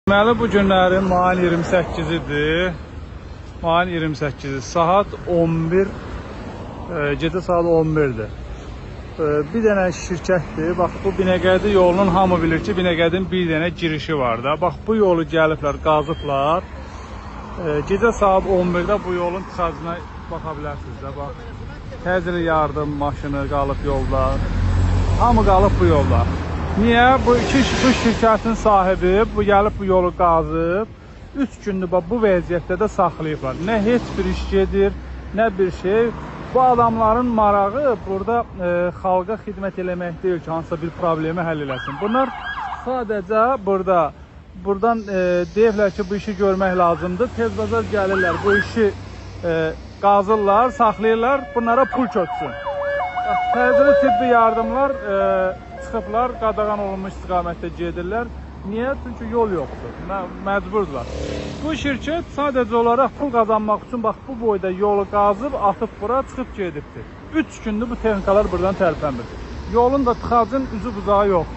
Deməli bu günlərin mayın 28-idir. Mayın 28-i saat 11, gecə saat 11-dir. Bir dənə şirkətdir. Bax bu Binəqədi yolunun hamı bilir ki, Binəqədinin bir dənə girişi var da. Bax bu yolu gəliblər, qazıblar. Gecə saat 11-də bu yolun tıxacına baxa bilərsiniz də. Bax, təcili yardım maşını qalıb yolda. Hamı qalıb bu yolda. Niyə? Bu şirkətin sahibi bu gəlib bu yolu qazıb. 3 gündür bu vəziyyətdə də saxlayıblar. Nə heç bir iş gedir, nə bir şey. Bu adamların marağı burada xalqa xidmət eləmək deyil ki, hansısa bir problemi həll eləsin. Bunlar sadəcə buradan deyirlər ki, bu işi görmək lazımdır. Tez-bazar gəlirlər, bu işi qazırlar, saxlayırlar, bunlara pul köçsün. Təcili tibbi yardımlar çıxıblar, qadağan olunmuş istiqamətdə gedirlər. Niyə? Çünki yol yoxdur, məcburdular. Bu şirkət sadəcə olaraq pul qazanmaq üçün bax bu boyda yolu qazıb, atıb bura, çıxıb gedibdir. 3 gündür bu texnikalar buradan tərpənmir. Yolun da tıxacın üzü bucağı yoxdur.